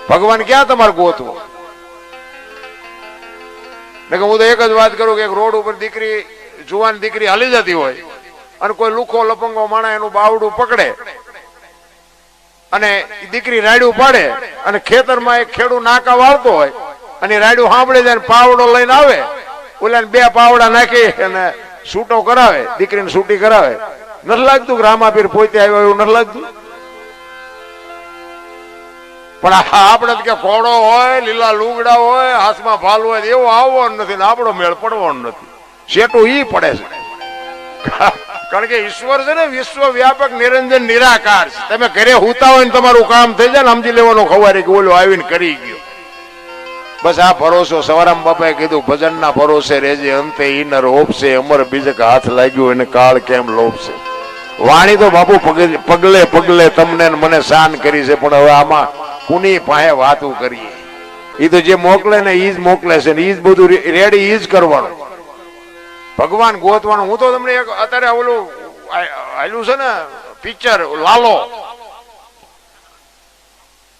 ભગવાન ક્યાં તમારે ગોતવો? હું તો એક જ વાત કરું કે એક રોડ ઉપર દીકરી, જુવાન દીકરી હાલી જતી હોય અને કોઈ લુખો લપંગો માણા એનું બાવડું પકડે અને દીકરી રાયડું પાડે અને ખેતરમાં એક ખેડૂત નાકા વાળતો હોય અને રાયડું સાંભળી જાય પાવડો લઈને આવે, ઓલા બે પાવડા નાખી અને છૂટો કરાવે, દીકરીને છૂટી કરાવે. નથી લાગતું કે રામાપીર પોતે આવ્યો એવું નથી લાગતું? પણ આપણે કે ઘોડો હોય, લીલા લુગડા હોય, હાથમાં ભાલ હોય એવો આવવાનો નથી ને આપણો મેળ પડવાનો નથી. શેટું ઈ પડે છે. કારણ કે ઈશ્વર છે ને વિશ્વ વ્યાપક નિરંજન નિરાકાર છે. તમે ઘરે હુતા હોય ને તમારું કામ થઈ જાય ને સમજી લેવાનું ખવારી કે ઓલો આવીને કરી ગયો. બસ આ ભરોસો સવારામ બાપાએ કીધું ભજનના ભરોસે રેજે અંતે ઈનર હોપશે, અમર બીજક હાથ લાગ્યું એને કાળ કેમ લોપશે. વાણી તો બાપુ પગલે પગલે તમને મને શાન કરી છે, પણ હવે આમાં કુની પાસે વાતું કરીએ? એ તો જે મોકલે ને ઈ જ મોકલે છે ને ઈ જ બધું રેડી ઈ જ કરવાનું. ભગવાન ગોતવાનું. હું તો તમને એક અત્યારે ઓલું આયલું છે ને પિક્ચર લાલો,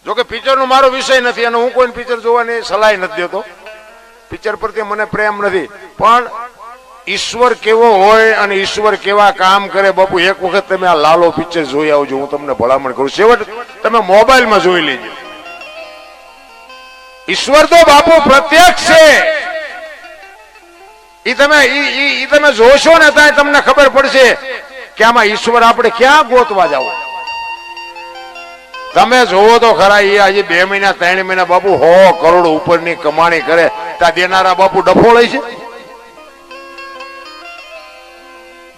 જોકે પિક્ચર નો મારો વિષય નથી અને હું કોઈ પિક્ચર જોવાની સલાહ નથી દેતો. પિક્ચર પ્રત્યે મને પ્રેમ નથી, પણ ઈશ્વર કેવો હોય અને ઈશ્વર કેવા કામ કરે બાપુ એક વખત તમે આ લાલો પિક્ચર જોઈ આવજો. હું તમને ભલામણ કરું. છેવટ તમે મોબાઈલમાં જોઈ લેજો. ઈશ્વર તો બાપુ પ્રત્યક્ષ છે. તમે જોશો ને ત્યાં તમને ખબર પડશે કે આમાં ઈશ્વર આપણે ક્યાં ગોતવા જાવ. તમે જોવો તો ખરા, એ આજે 2 મહિના 3 મહિના બાપુ 100 કરોડ ઉપરની કમાણી કરે ત્યાં દેનારા બાપુ ડફો લે છે.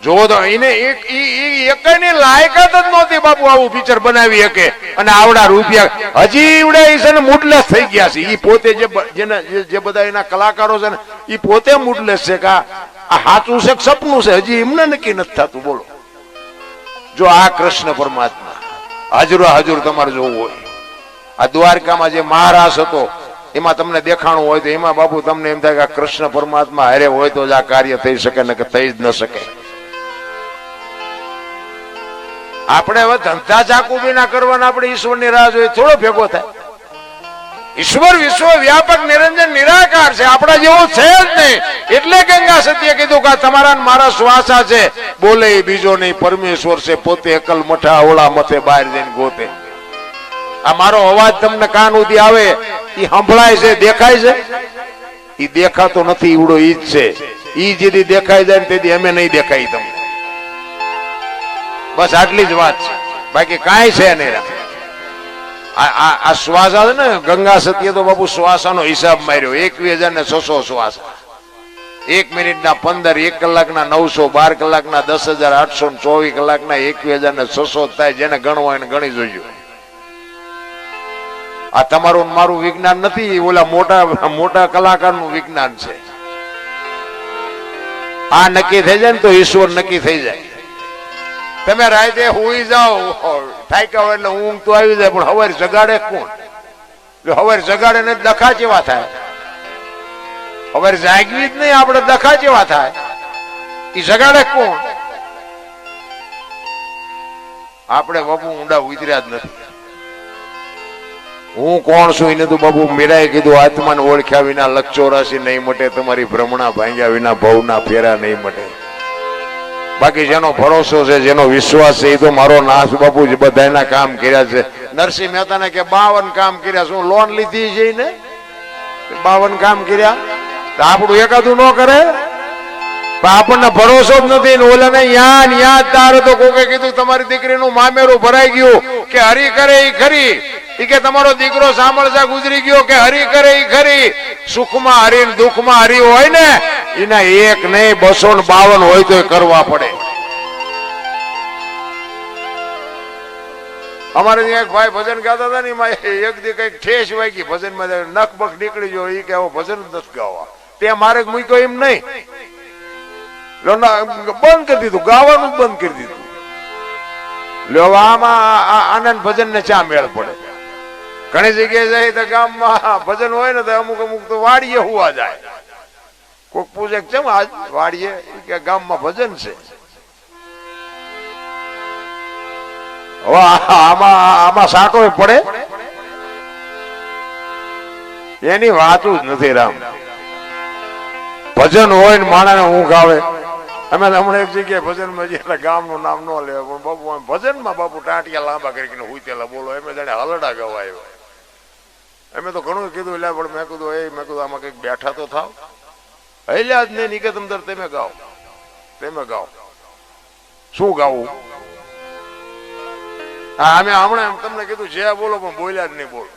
જોવો તો એને એકની લાયકાત જ નહોતી બાપુ આવું પિક્ચર બનાવી શકે અને આવડા રૂપિયા હજી એવડે છે ને મૂડલેસ થઈ ગયા છે. એ પોતે જે બધા એના કલાકારો છે ને એ પોતે મૂડલેસ છે કે આ સાચું છે કે સપનું છે હજી એમને નક્કી નથી થતું. બોલો, જો આ કૃષ્ણ પરમાત્મા હાજરો હાજર તમારે જોવું હોય, આ દ્વારકામાં જે મહારાજ હતો એમાં તમને દેખાણું હોય તો એમાં બાપુ તમને એમ થાય કે આ કૃષ્ણ પરમાત્મા હારે હોય તો જ આ કાર્ય થઈ શકે ને કે થઈ જ ન શકે. આપણે હવે ધંધા ચાકુ બી ના કરવાના, આપણે ઈશ્વરની રાહ જોઈએ થોડો ભેગો થાય. ઈશ્વર વિશ્વ વ્યાપક નિરંજન નિરાકાર છે, આપણા જેવો છે જ નહીં. એટલે ગંગા સતીએ કીધું કે તમારા મારા શ્વાસા છે, બોલે બીજો નહીં, પરમેશ્વર છે પોતે એકલ મઠા ઓળા મથે બહાર જઈને ગોતે. આ મારો અવાજ તમને કાન સુધી આવે એ સંભળાય છે, દેખાય છે? એ દેખાતો નથી, ઈવડો ઈ જ છે. ઈ જેથી દેખાય જાય ને તેથી અમે નહીં દેખાય તમને. બસ આટલી જ વાત છે, બાકી કાંઈ છે નહીં. આ શ્વાસ છે ને ગંગા સતીએ તો બાપુ શ્વાસાનો હિસાબ માર્યો. 21,600 શ્વાસ, 1 મિનિટના 15, 1 કલાકના 900, 12 કલાકના 10,800, 24 કલાકના 21,600 થાય. જેને ગણવા એને ગણી જોજો. આ તમારું મારું વિજ્ઞાન નથી, ઓલા મોટા કલાકારનું વિજ્ઞાન છે. આ નક્કી થઈ જાય ને તો ઈશ્વર નક્કી થઈ જાય. તમે રાતે હુઈ જાઓ થાક્યા હોય એટલે ઊંઘ તો આવી જાય, પણ હવારે જગાડે કોણ? હવારે જગાડે ને ડખા જેવા થાય. હવારે જાગવી જ નહીં, આપણે ડખા જેવા થાય. એ જગાડે કોણ? આપણે બાપુ ઊંડા ઉતર્યા જ નથી. હું કોણ છું એને તો બાપુ મીરાએ કીધું, આત્માને ઓળખ્યા વિના લક્ષ 84 નહીં મટે, તમારી ભ્રમણા ભાંગ્યા વિના ભવના ફેરા નહીં મટે. બાકી જેનો ભરોસો છે, જેનો વિશ્વાસ છે, એ તો મારો નાથ બાપુ જ બધાના કામ કર્યા છે. નરસિંહ મહેતાને કે 52 કામ કર્યા. શું લોન લીધી છે ને 52 કામ કર્યા? તો આપણું એકાદું ન કરે? આપણને ભરોસો જ નથી. ઓલાને યાદ તારે તો કોકે કીધું તમારી દીકરીનું મામેરું ભરાઈ ગયું કે હરી કરે એ ખરી. એ કે તમારો દીકરો સાંભળતા ગુજરી ગયો કે હરી કરે એ ખરી. સુખમાં હરી દુઃખમાં હરી હોય ને એના 1 નહીં 252 હોય તો કરવા પડે. અમારે ત્યાં એક ભાઈ ભજન ગાતા હતા ને, એમાં એક દી કઈક ઠેસ વાગી ભજનમાં, નખ બખ નીકળી ગયો. એ કે ભજન નથી ગાવા. ત્યાં મારે મૂક્યો એમ નહીં, બંધ કરી દીધું, ગાવાનું બંધ કરી દીધું. લો આમાં આનંદ ભજન ને ચા મેળ પડે. ઘણી જગ્યાએ જાય તો ગામમાં ભજન હોય ને તો અમુક તો વાડીએ હુવા જાય. કોક પૂછે કેમ આજ વાડીએ? કે ગામમાં ભજન છે. આમાં સાટો પડે. એની વાતું જ નથી રામ. ભજન હોય ને માણસને ઊંઘ આવે. અમે હમણાં એક જગ્યાએ ભજનમાં એટલે ગામનું નામ ન લે પણ બાપુ ભજનમાં બાપુ ટાંટિયા લાંબા કરીને હુઈતેલા બોલો એમ જાણે હલડા ગવાય. અમે તો ઘણું કીધું એટલે પણ મેં કીધું આમાં કઈક બેઠા તો થાવ. હૈલ્યા જ નહીં નિકેતન દર તમે ગાઓ શું ગાવું? હા અમે હમણાં તમને કીધું જે બોલો પણ બોલ્યા જ નહીં બોલો.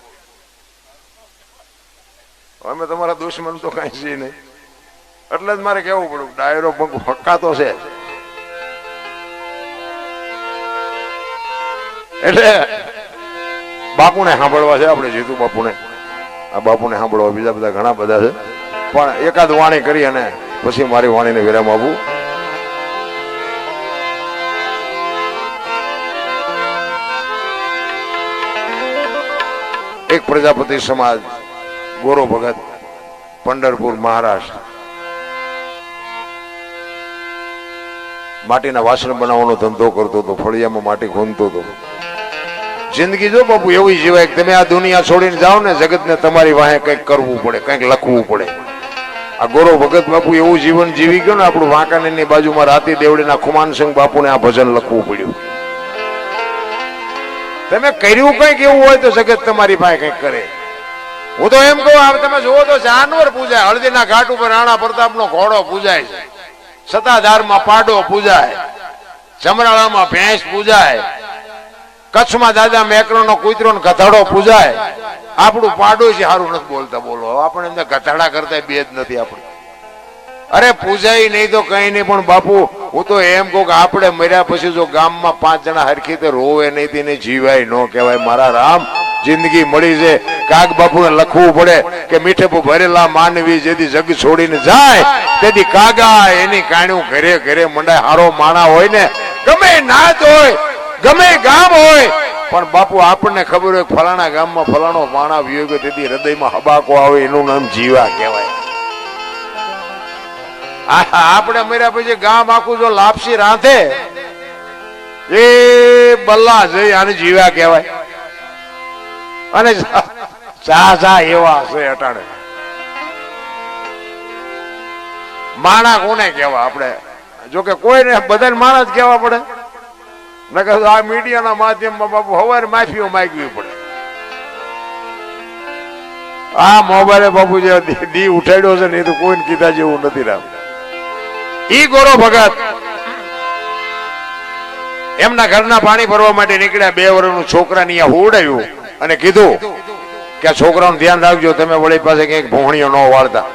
અમે તમારા દુશ્મન તો કઈ છે નહીં એટલે જ મારે કેવું પડ્યું ડાયરો ફક્કાતો છે. એટલે બાપુને સાંભળવા છે આપણે જીતુ બાપુને. આ બાપુને સાંભળવા બીજા બધા ઘણા બધા છે પણ એકાદ વાણી કરી અને પછી મારી વાણીને વિરામ આપું. એક પ્રજાપતિ સમાજ ગોરો ભગત પંઢરપુર મહારાષ્ટ્ર માટીના વાસણ બનાવવાનો ધંધો કરતો હતો. ફળિયામાં માટી ખૂંદતો હતો. જિંદગી જો બાપુ એવી જીવાય કે તમે આ દુનિયા છોડીને જાઓ ને જગતને તમારી વાહે કંઈક કરવું પડે, કંઈક લખવું પડે. આ ગોરો ભગત બાપુ એવું જીવન જીવી ગયો ને આપણું વાંકાનેરની બાજુમાં રાતી દેવડીના ખુમાનસિંહ બાપુને આ ભજન લખવું પડ્યું. તમે કર્યું કંઈક એવું હોય તો જગત તમારી પાસે કંઈક કરે. હું તો એમ કહું તમે જુઓ તો જાનવર પૂજાય. હળદીના ઘાટ ઉપર રાણા પ્રતાપનો ઘોડો પૂજાય છે. સતાધારમાં પાડો પૂજાય. ચમરાળામાં ભેંસ પૂજાય. કચ્છમાં દાદા મેકરણનો કૂતરો ને ગધાડો પૂજાય. આપણું પાડોશી સારું નથી બોલતા બોલો. આપણે એમને ગધાડા કરતા બે જ નથી આપણે. અરે પૂજાય નહીં તો કઈ નહીં પણ બાપુ હું તો એમ કહું કે આપણે મર્યા પછી જો ગામમાં 5 જણા હરખી તે રોવે નહીં તેને જીવાય ન કહેવાય. મારા રામ જિંદગી મળી છે કાગ બાપુને લખવું પડે કે મીઠે ભરેલા માનવી જેથી જગ છોડીને જાય તેથી કાગા એની કાણ્યું ઘરે ઘરે મંડાય. હારો માણા હોય ને ગમે નાત હોય ગમે ગામ હોય પણ બાપુ આપણને ખબર હોય ફલાણા ગામમાં ફલાણો માણા વિયોગ તેથી હૃદયમાં હબાકો આવે એનું નામ જીવા કહેવાય. આપણે મર્યા પછી ગામ આખું જો લાપસી રાંધે એ બલ્લા જઈ આને જીવા કહેવાય. અને ચા એવા છે અટાણે માણા કોને કેવા? આપણે જોકે કોઈને બધાને માણા જ કેવા પડે. આ મીડિયાના માધ્યમમાં બાપુ હવારે માફીઓ માંગવી પડે. આ મોબાઈલે બાપુ જે દી ઉઠાડ્યો છે ને એ તો કોઈને કીધા જેવું નથી રામ. ઈ ગોરો ભગત એમના ઘરના પાણી ભરવા માટે નીકળ્યા. 2 વર્ષનું છોકરાને અહીંયા હોવડાવ્યું અને કીધું કે આ છોકરાનું ધ્યાન રાખજો તમે વળી પાસે કઈક ભોણિયો ન વાળતા.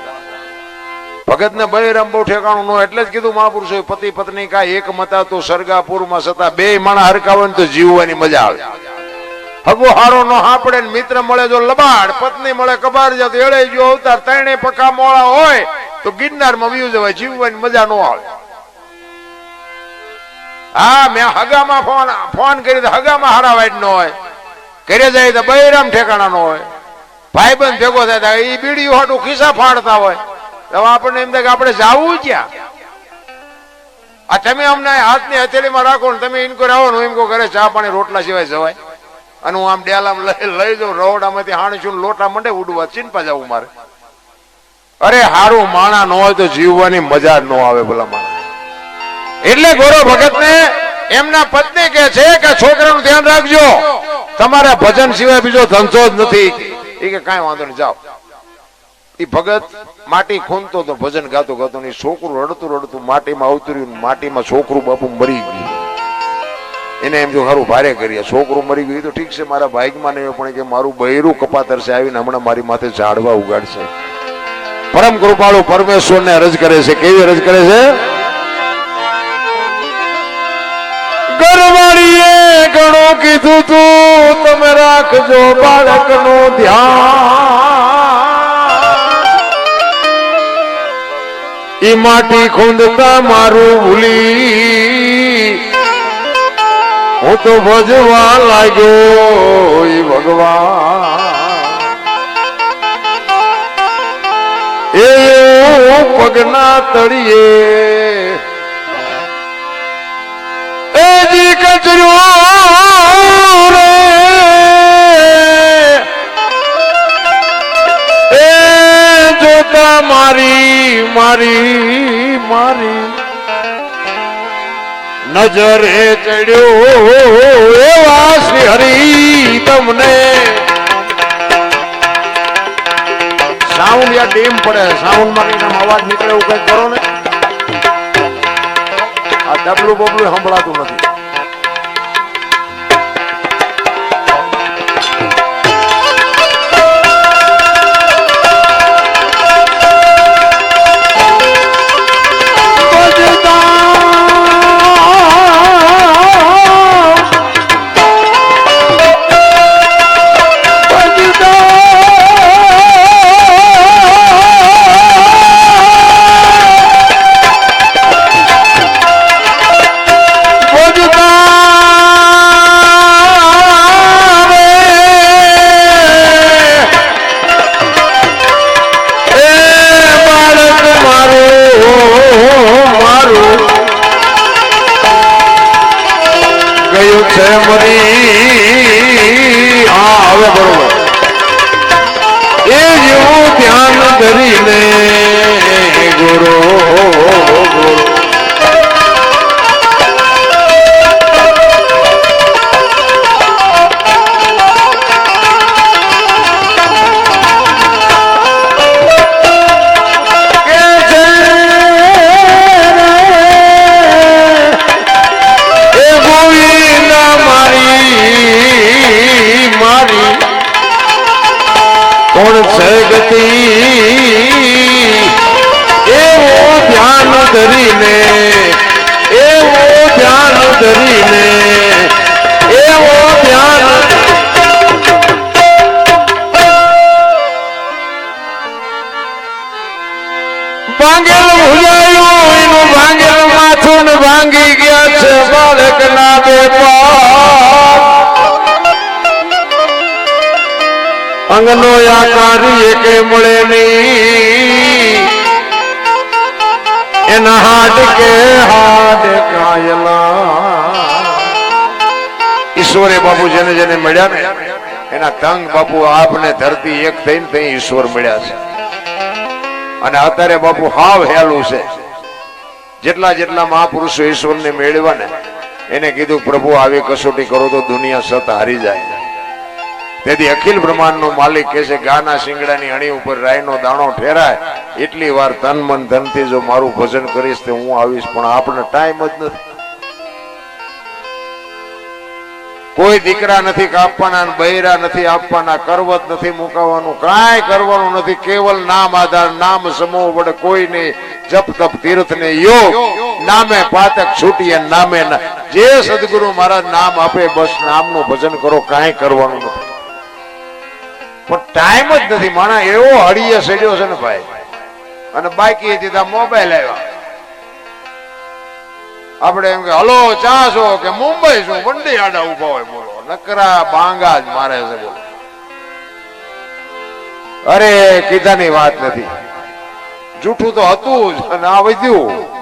ભગત ને બળીરામ બહુ ઠેકાણું ન એટલે જ કીધું મહાપુરુષો પતિ પત્ની કા એક મતા તો સરગાપુરમાં સતા 2 માણા હરકાવે ને તો જીવવાની મજા આવે. હગો હારો નો હાપડે ને મિત્ર મળે જો લબાડ પત્ની મળે કબાર જાત એળે જો અવતાર 3 પકા મોળા હોય તો ગિરનારમાં વ્યુ જવાય જીવવાની મજા ન આવે. હા મેં હગામાં ફોન કરી તો હગામાં હારાવાય ન હોય. ઘરે જાય તો બળીરામ ઠેકાણા ન હોય. ભાઈબંધ ભેગો થાય એ બીડીયું હાટું ખિસ્સા ફાડતા હોય. આપણને એમ થાય કે આપણે જાવું ક્યાં? આ તમે અમને હાથની હથેળીમાં રાખો ને તમે ઇન્કોર આવો ને એમ કહો ઘરે ચા પાણી રોટલા સિવાય જવાય. અને હું આમ ડેલામાં લઈ જાઉં રવડામાંથી હાણીશું લોટા મંડે ઉડવા ચીનપા જવું મારે. અરે હારું માણા ન હોય તો જીવવાની મજા ન આવે ભલા માણા. એટલે ગોરો ભગત ને એમના પત્ની કે છે કે છોકરાનું ધ્યાન રાખજો તમારા ભજન સિવાય બીજો ધંધો જ નથી. એ કે કાંઈ વાંધો નહીં જાઓ. એ ભગત માટી ખૂંદતો તો ભજન ગાતો ગાતો ને છોકરું રડતું માટીમાં અવતર્યું. માટીમાં છોકરું બાપુ મરી ગયું. એને એમ જો સારું ભારે કરીએ છોકરું મરી ગયું તો ઠીક છે મારા ભાઈમાં નહીં પણ કે મારું બૈરું કપાતર છે આવીને હમણાં મારી માથે ઝાડવા ઉગાડશે. પરમ કૃપાળુ પરમેશ્વર ને અરજ કરે છે. કેવી અરજ કરે છે? ઘરવાળીએ ઘણું કીધું તું તમે રાખજો બાળકનું ધ્યાન. ઈ માટી ખૂંદતા મારું ભૂલી હું તો ભજવા લાગ્યો ઈ ભગવાન. એ પગના તળિયે એ જી કચરો રે એ મારી મારી મારી નજરે ચડ્યો એવા શ્રી હરિ તમને સાઉન્ડ યા ડીમ પડે સાઉન્ડ માં કઈ અવાજ નીકળે એવું કઈ કરો ને આ ડબલું બબલું સંભળાતું નથી ભાંગી ગયા છે બાળક ના અંગનો આકાર એકે મળે નહીં એના હાડ કાયલા ઈશ્વરે બાપુ જેને જેને મળ્યા ને એના તંગ બાપુ આપને ધરતી એક થઈને ત્યાં ઈશ્વર મળ્યા છે અને અત્યારે બાપુ હાવ હેલું છે જેટલા જેટલા મહાપુરુષો ઈશ્વરને મેળવ્યા ને એને કીધું પ્રભુ આવી કસોટી કરો તો દુનિયા સત હારી જાય તેથી અખિલ બ્રહ્માંડ નો માલિક કહે છે ગાના શિંગડાની અણી ઉપર રાયનો દાણો ઠેરાય એટલી વાર તન મન ધનથી જો મારું ભજન કરીશ તો હું આવીશ પણ આપણે ટાઈમ જ નથી કોઈ દીકરા નથી કાપવાના બૈરા નથી આપવાના કરવત નથી મુકાવાનું કાંઈ કરવાનું નથી કેવલ નામ આધાર નામ સમૂહ વડે કોઈ નહીં જપ તપ તીર્થ ને યોગ નામે પાતક છૂટીએ નામે જે સદગુરુ મહારાજ નામ આપે બસ નામનું ભજન કરો કાંઈ કરવાનું નથી પણ ટાઈમ જ નથી માણા એવો હળીએ સડ્યો છે ને ભાઈ અને બાકી હતી મોબાઈલ આવ્યા આપણે એમ કે હલો ચા છો કે મુંબઈ છું બંડી આડા ઉભા હોય બોલો નકરા બાંગા જ મારે છે બોલો અરે કીધાની વાત નથી જૂઠું તો હતું જ અને આ વધ્યું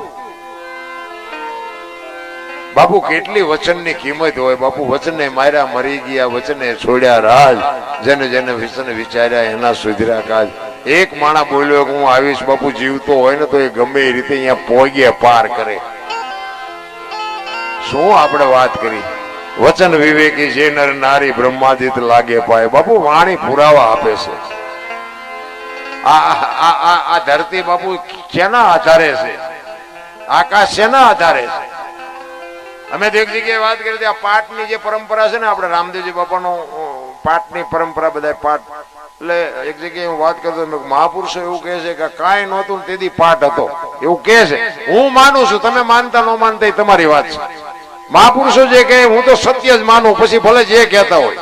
બાપુ કેટલી વચનની કિંમત હોય બાપુ વચને માર્યા મરી ગયા વચને છોડ્યા રાજ જેને જેને વિચન વિચાર્યા એના સુધર્યા કાજ એક માણા બોલ્યો કે હું આવીશ બાપુ જીવતો હોય ને તો એ ગમે એ રીતે અહીંયા પોગ્યા પાર કરે શું આપણે વાત કરી વચન વિવેકી જે નર નારી બ્રહ્માદિત લાગે પાય બાપુ વાણી પુરાવા આપે છે આ ધરતી બાપુ શેના આધારે છે આકાશ શેના આધારે છે અમે તો એક જગ્યાએ વાત કરી હતી આ પાઠની જે પરંપરા છે ને આપણે રામદેવજી બાપાનો પાઠની પરંપરા બધા પાઠ એટલે એક જગ્યાએ હું વાત કરતો મહાપુરુષો એવું કહે છે કે કાંઈ નહોતું તેથી પાઠ હતો એવું કહે છે હું માનું છું તમે માનતા ન માનતા તમારી વાત છે મહાપુરુષો જે કહે હું તો સત્ય જ માનું પછી ભલે જે કહેતા હોય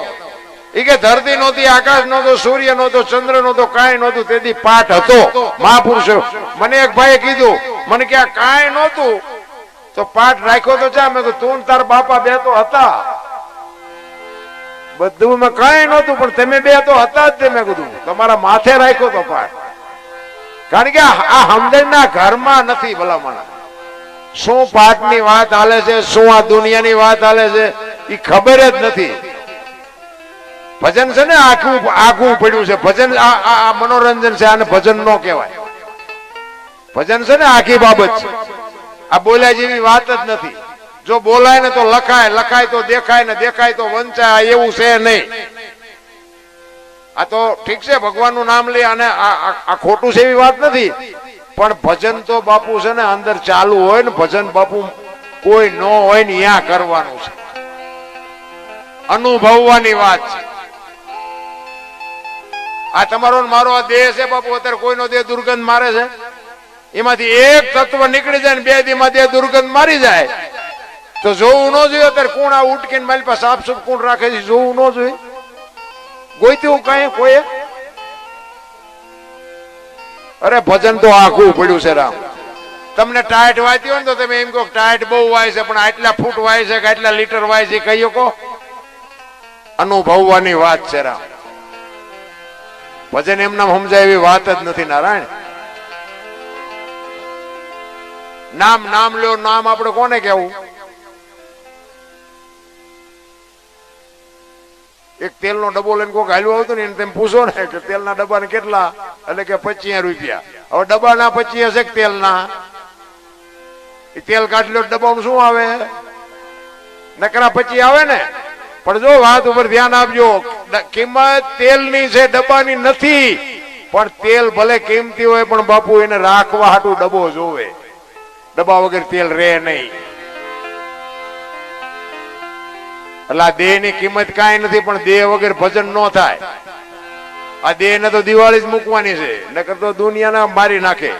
એ કે ધરતી નહોતી આકાશ નહોતો સૂર્ય નહોતો ચંદ્ર નહોતો કાંઈ નહોતું તેથી પાઠ હતો મહાપુરુષો મને એક ભાઈએ કીધું મને કે આ કાંઈ નહોતું તો પાઠ રાખ્યો તો ચા મેં તું તાર બાપા બે તો હતા બધું મેં કાંઈ નહોતું પણ તમે બે તો હતા જ મેં કીધું તમારા માથે રાખ્યો તો પાઠ કારણ કે આ સમજણના ઘરમાં નથી ભલામણ શું પાઠની વાત હાલે છે શું આ દુનિયાની વાત હાલે છે એ ખબર જ નથી ભજન છે ને આખું આખું પડ્યું છે ભજન આ મનોરંજન છે આને ભજન ન કહેવાય ભજન છે ને આખી બાબત છે. આ બોલ્યા જેવી વાત જ નથી. જો બોલાય ને તો લખાય, લખાય તો દેખાય, ને દેખાય તો વંચાય, એવું છે નહીં. આ તો ઠીક છે, ભગવાનનું નામ લે અને આ ખોટું છે એવી વાત નથી, પણ ભજન તો બાપુ છે ને અંદર ચાલુ હોય ને, ભજન બાપુ કોઈ ન હોય ને ત્યાં કરવાનું છે, અનુભવવાની વાત છે. આ તમારો મારો આ દેહ છે બાપુ, અત્યારે કોઈનો દેહ દુર્ગંધ મારે છે, એમાંથી એક તત્વ નીકળી જાય ને 2 દીમાં દેહ દુર્ગંધ મારી જાય તો જોવું ન જોઈએ. અત્યારે કોણ આ ઉટકીને મારી પાસે સાફ સુફ કોણ રાખે છે, જોવું ન જોઈએ. ગોઈતું કઈ કોઈ? અરે ભજન તો આખું પડ્યું છે રામ. તમને ટાઈટ વાંચી હોય ને તો તમે એમ કહો ટાઈટ બહુ વાય છે, પણ આટલા ફૂટ વાય છે કે આટલા લીટર વાય છે કહી શકો? અનુભવવાની વાત છે રામ. ભજન એમના સમજાય એવી વાત જ નથી નારાયણ. નામ નામ લ્યો, નામ આપણે કોને કેવું? એક તેલનો ડબ્બો લઈને કોઈક હાલ્યું આવતું ને એને તેમ પૂછો ને કે તેલના ડબ્બાને કેટલા, એટલે કે 25 રૂપિયા. હવે ડબ્બાના 25 હશે કે તેલના? એ તેલ કાઢી લો ડબ્બામાં શું આવે? નકરા 25 આવે ને. પણ જો વાત ઉપર ધ્યાન આપજો, કિંમત તેલની છે, ડબ્બાની નથી. પણ તેલ ભલે કિંમતી હોય પણ બાપુ એને રાખવા હાટું ડબ્બો જોવે. ડબ્બા વગર તેલ રહે નહીં. એટલે આ દેહ ની કિંમત કઈ નથી, પણ દેહ વગર ભજન ન થાય. આ દેહ ને તો દિવાળી જ મૂકવાની છે, નકર તો દુનિયાના મારી નાખે.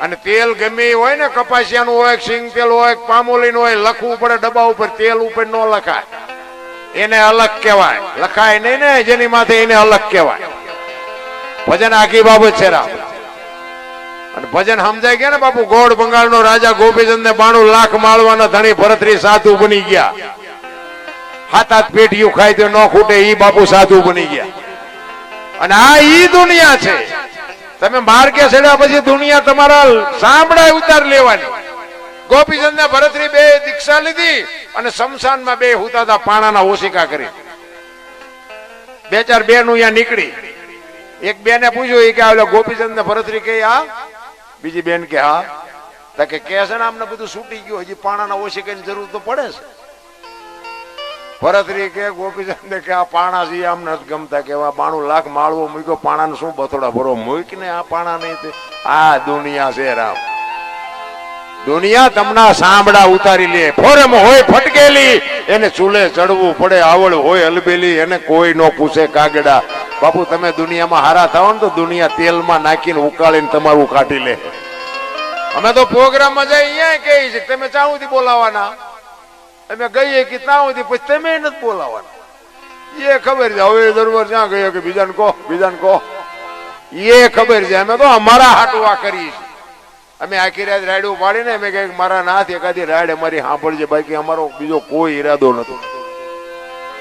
અને તેલ ગમે હોય ને, કપાસિયાનું હોય, સિંગ તેલ હોય, પામોલીનું હોય, લખવું પડે ડબ્બા ઉપર. તેલ ઉપર ન લખાય, એને અલગ કહેવાય. લખાય નહીં ને જેની માથે, એને અલગ કહેવાય. ભજન આખી બાબત છે રામ. અને ભજન સમજાય ગયા ને બાપુ. ગોળ બંગાળ નો રાજા ગોપીચંદ ને 92 લાખ માળવાના ધણી ભરતરી સાધુ બની ગયા. 7 પેટીયું ખાય તો ન ખૂટે, ઈ બાપુ સાધુ બની ગયા. અને આ ઈ દુનિયા છે. તમે માર્ગે ચડ્યા પછી દુનિયા તમારા સાંભળાય ઉતાર લેવાની. ગોપીચંદ ને ભરતરી 2 દીક્ષા લીધી અને શમશાનમાં 2 હુતા હતા, પાણાના ઓશિકા કરી. 2 નું અહીંયા નીકળી. એક બેને પૂછ્યું, એ કે ગોપીચંદ ને ભરતરી કે આ? બીજી બેન કે હા. કે છે ને આમને બધું છૂટી ગયું, હજી પાણાના ઓશિકાની જરૂર તો પડે છે. ભરતરી કે ગોપીચંદ કે આ પાણા છે આમને નથી ગમતા, કે 92 લાખ માળવો મૂક્યો, પાણાને શું બથોડા ભરો મૂકીને આ પાણા નહીં. આ દુનિયા છે રામ. દુનિયા તમને સાંભળા ઉતારી લે. ફોરમ હોય ફટકેલી, એને ચૂલે ચડવું પડે. આવડ હોય અલબેલી, એને કોઈ નો પૂછે કાગડા. બાપુ તમે દુનિયામાં હારા થાવ ને તો દુનિયા તેલમાં નાખીને ઉકાળીને તમારું કાઢી લે. અમે તો પ્રોગ્રામમાં જઈ અહીંયા કહી છે તમે ચાઉ થી બોલાવાના, અમે ગઈએ કે ત્યાં સુધી, પછી તમે નથી બોલાવાના. એ ખબર છે. હવે દરબાર જ્યાં ગયો કે બીજાને કહો, બીજાને કહો, એ ખબર છે. અમે તો અમારા હાટું આ કરીએ છીએ. અમે આખી રાત રાયડું પાડીને અમે કહીએ મારા નાથ એકાદી રાયડ અમારી સાંભળજે, બાકી અમારો બીજો કોઈ ઈરાદો નથી.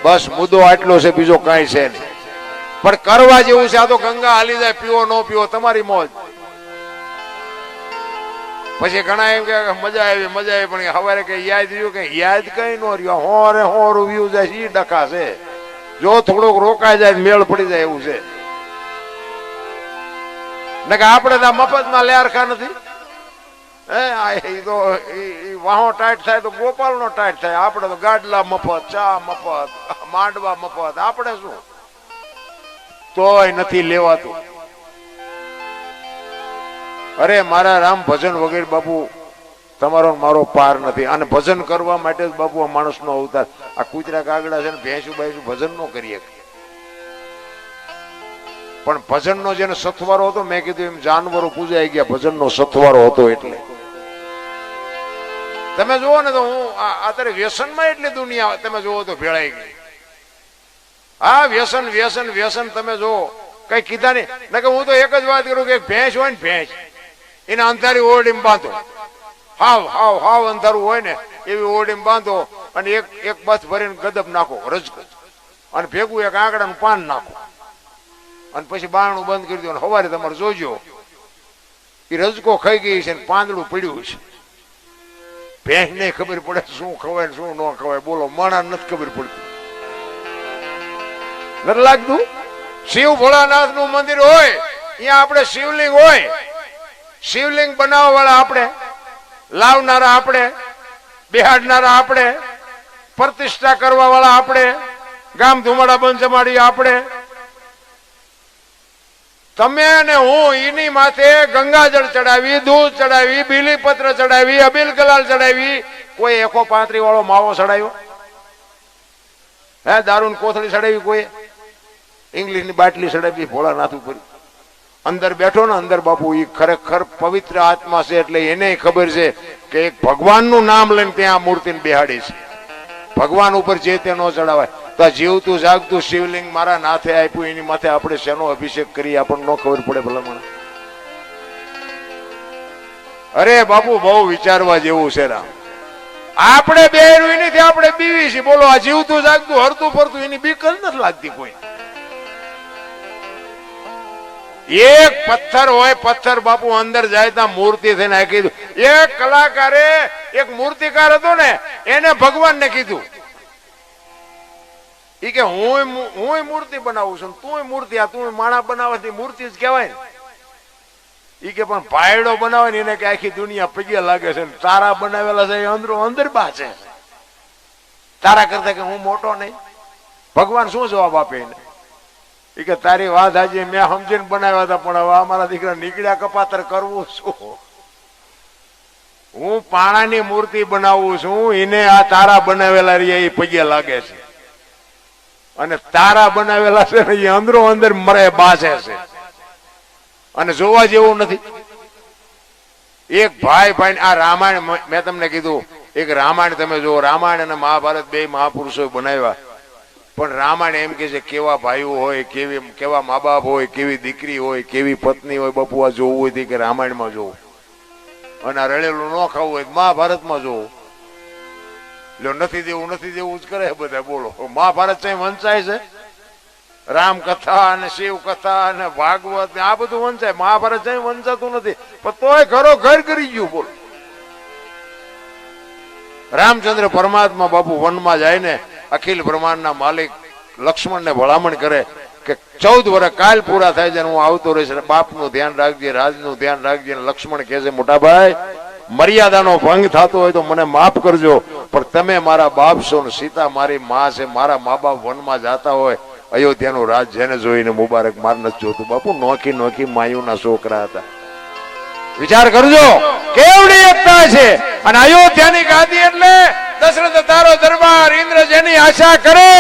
બસ મુદ્દો આટલો છે, બીજો કાંઈ છે નહીં. પણ કરવા જેવું છે. આ તો ગંગા હાલી જાય, પીવો ન પીવો તમારી મોજ. પછી ઘણા એમ કે મજા આવી, મજા આવી, પણ સવારે કઈ યાદ રહ્યું કે યાદ કઈ ન રહ્યું. હોરે હોર વ્યુ જાય, ઈ ડખા છે. જો થોડોક રોકાઈ જાય મેળ પડી જાય એવું છે. ને કે આપણે તો મફતમાં લેરખા નથી. તો વાહો ટાઈટ થાય તો ગોપાલ નો ટાઈટ થાય. આપણે તો ગાડલા મફત, ચા મફત, માંડવા મફત. આપણે શું તોય નથી લેવાતું. અરે મારા રામ, ભજન વગેરે બાપુ તમારો મારો પાર નથી. અને ભજન કરવા માટે જ બાપુ આ માણસ નો અવતાર. આ કૂતરા કાગડા છે ને ભેંસું બાઈસું ભજન નો કરીએ, પણ ભજન નો જેને સથવારો હતો, મેં કીધું એમ જાનવરો પૂજાઈ ગયા, ભજન નો સથવારો હતો. એટલે તમે જુઓ ને તો હું અત્યારે વ્યસનમાં એટલી દુનિયા તમે જુઓ તો ભેળાઈ ગઈ. હા વ્યસન વ્યસન વ્યસન. તમે જુઓ કઈ કીધા નહીં. કે હું તો એક જ વાત કરું કે ભેંસ હોય ને, ભેંસ એને અંધારી ઓરડીમાં બાંધો. હાવ હાવ હાવ અંધારું હોય ને એવી ઓરડીમાં બાંધો, અને એક બસ ભરીને ગદબ નાખો, રજકો, અને ભેગું એક આંકડાનું પાન નાખો, અને પછી બારણું બંધ કરી દો. સવારે તમારે જોજો એ રજકો ખાઈ ગઈ છે ને પાંદડું પડ્યું છે. ભેંસ ને ખબર પડે શું ખવાય શું ન ખવાય. બોલો, માણા નથી ખબર પડતી. નથી લાગતું? શિવ ભોળાનાથ નું મંદિર હોય અહીંયા આપણે શિવલિંગ હોય, શિવલિંગ બનાવવા વાળા આપણે, લાવનારા આપણે, બેહાડનારા આપણે, પ્રતિષ્ઠા કરવા વાળા આપણે, ગામ ધુમાડા બંધ જમાડી આપણે. તમે અને હું એની માથે ગંગાજળ ચડાવી, દૂધ ચડાવી, બીલીપત્ર ચડાવી, અબીલ ગલાલ ચડાવી. કોઈ 135 વાળો માવો ચડાવ્યો? હે, દારૂ કોથળી ચડાવી? કોઈ ઇંગ્લિશ ની બાટલી ચડાવી ભોળાનાથ ઉપર? અંદર બેઠો ને અંદર બાપુ, એ ખરેખર પવિત્ર આત્મા છે. એટલે એને ખબર છે કે એક ભગવાનનું નામ લઈને ત્યાં મૂર્તિને બેહાડી છે. ભગવાન ઉપર જે તે ન ચડાવાય. તો જીવતું જાગતું શિવલિંગ મારા નાથે આપ્યું, એની માથે આપણે શેનો અભિષેક કરીએ આપણને ન ખબર પડે ભલામણ? અરે બાપુ, બહુ વિચારવા જેવું છે રામ. આપણે બે નથી, આપણે બીવી છીએ. બોલો, આ જીવતું જાગતું હરતું ફરતું એની બીક જ નથી લાગતી કોઈ. એક પથ્થર હોય, પથ્થર બાપુ અંદર જાય ત્યાં મૂર્તિ થઈને નાખી દીધું. એક કલાકારે, એક મૂર્તિકાર હતો ને, એને ભગવાનને કીધું ઈ કે હું મૂર્તિ બનાવું છું, તું મૂર્તિ, આ તું માણા બનાવવાથી મૂર્તિ જ કહેવાય ને. ઈ કે પણ ભાયડો બનાવે ને એને કે આખી દુનિયા પગે લાગે છે, તારા બનાવેલા છે અંદરો અંદર બા છે, તારા કરતા કે હું મોટો નહીં. ભગવાન શું જવાબ આપે એને? ઈ કે તારી વાત આજે મેં સમજીને બનાવ્યા હતા, પણ હવે અમારા દીકરા નીકળ્યા કપાતર કરવું શું? હું પાણાની મૂર્તિ બનાવું છું, એને આ તારા બનાવેલા રહ્યા એ પગે લાગે છે, અને તારા બનાવેલા છે ને એ અંદરો અંદર મરે બાસે છે, અને જોવા જેવું નથી. એક ભાઈ ભાઈ આ રામાયણ મેં તમને કીધું, એક રામાયણ તમે જો, રામાયણ અને મહાભારત બે મહાપુરુષો બનાવ્યા, પણ રામાયણ એમ કે છે કેવા ભાઈઓ હોય, કેવા મા બાપ હોય, કેવી દીકરી હોય, કેવી પત્ની હોય. બાપુ, આ જોવું હોય કે રામાયણમાં જોવું, અને આ રળેલું ન ખાવું હોય મહાભારતમાં જોવું. નથી દેવું નથી દેવું જ કરે બધા. બોલો, મહાભારત છે વંચાય છે, રામ કથા અને શિવ કથા અને ભાગવત આ બધું વંચાય. મહાભારત છે વંચાતું નથી, પણ તોય ઘરો ઘર કરી ગયું. બોલો, રામચંદ્ર પરમાત્મા બાપુ વનમાં જાય ને, અખિલ બ્રહ્માંડના માલિક લક્ષ્મણને ભલામણ કરે કે 14 વર્ષ કાલ પૂરા થાય છે, હું આવતો રહીશ, બાપનું ધ્યાન રાખજે, રાજનું ધ્યાન રાખજે. લક્ષ્મણ કહે છે, મોટા ભાઈ, મર્યાદાનો ભંગ થતો હોય તો મને માફ કરજો, પણ તમે મારા બાપ છો ને સીતા મારી માં છે, મારા મા બાપ વનમાં જતા હોય, અયોધ્યાનું રાજ જેને જોઈને મુબારક માર નથી જોતું. બાપુ, નોખી નોખી માયુના છોકરા હતા. વિચાર કરજો કેવડી એકતા છે. અને અયોધ્યાની ગાદી એટલે દશરથ તારો દરબાર, ઇન્દ્ર જેની આશા કરે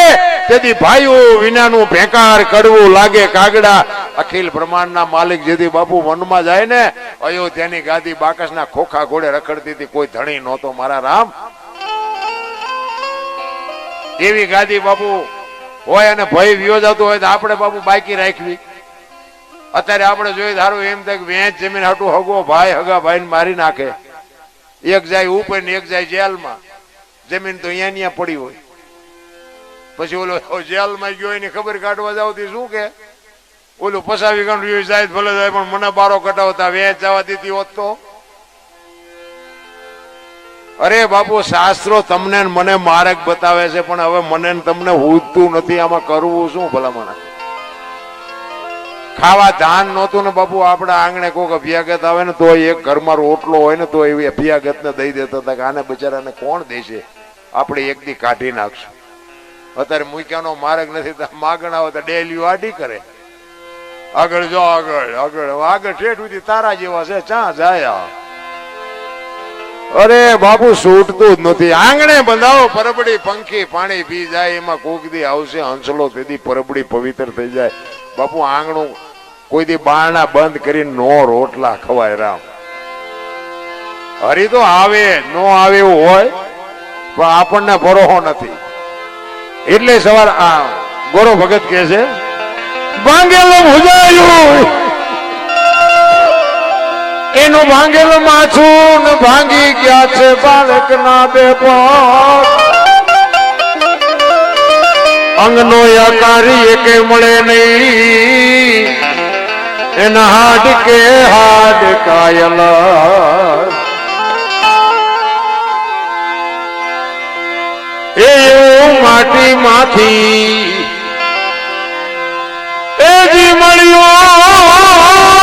તેથી ભાઈઓ વિનાનું ભેકાર કડવું લાગે કાગડા. અખિલ બ્રહ્માંડના માલિક જેથી બાપુ વનમાં જાય ને, અયોધ્યાની ગાદી બાકસના ખોખા ઘોડે રખડતી હતી, કોઈ ધણી નહોતો મારા રામ. એવી ગાદી બાપુ હોય અને ભય વિયો જતો હોય તો આપણે બાપુ બાકી રાખવી. અત્યારે આપણે જોઈએ ધારું એમ થાય કે વેચ જમીન હાટું હગો ભાઈ હગા ભાઈ મારી નાખે, એક જાય ઉપર ને એક જાય જેલમાં. જમીન તો અહીંયા પડી હોય, પછી ઓલો જેલમાં ગયો એની ખબર કાઢવા જાવ શું કે ઓલું પસાવી ગણ જાય ભલે જાય, પણ મને બારો કટાવતા વેચ જવા દીધી હોત તો. અરે બાપુ, શાસ્ત્રો તમને મને માર્ગ બતાવે છે, પણ હવે મને તમને ઉજતું નથી. આમાં કરવું શું ભલા? મને ખાવા ધાન નહોતું ને બાપુ, આપડા આંગણે કોઈક અભ્યાગત આવે ને તો એક ઘરમાં રોટલો હોય ને તો એવી અભ્યાગત ને દઈ દેતા હતા કે આને બિચારાને કોણ દેશે, આપણે એક દી કાઢી નાખશું. અત્યારે મૂક્યાનો માર્ગ નથી, માગણા હોય તો ડેલી વાડી કરે, આગળ જો આગળ આગળ આગળ ઠેઠ સુધી તારા જેવા છે, ચા જાય. અરે બાપુ, છૂટતું જ નથી. આંગણે બંધાવો પરબડી પંખી પાણી પી જાય, એમાં કોક દી આવશે હંસલો, તેથી પરબડી પવિત્ર થઈ જાય. બાપુ, આંગણું કોઈ દી બારણા બંધ કરીને નો રોટલા ખવાય રામ. હરી તો આવે નો આવે એવું હોય, પણ આપણને ભરોસો નથી. એટલે સવાર આ ગોરો ભગત કહે છે, ભાંગેલું ભુજાયું એનું ભાંગેલું માછું ને ભાંગી ગયા છે બાળક ના બે પગ. અંગનો આકારી એકે મળે નહીં, એના હાડ કે હાડ કાયલ. એ માટી માંથી એ જી મળ્યો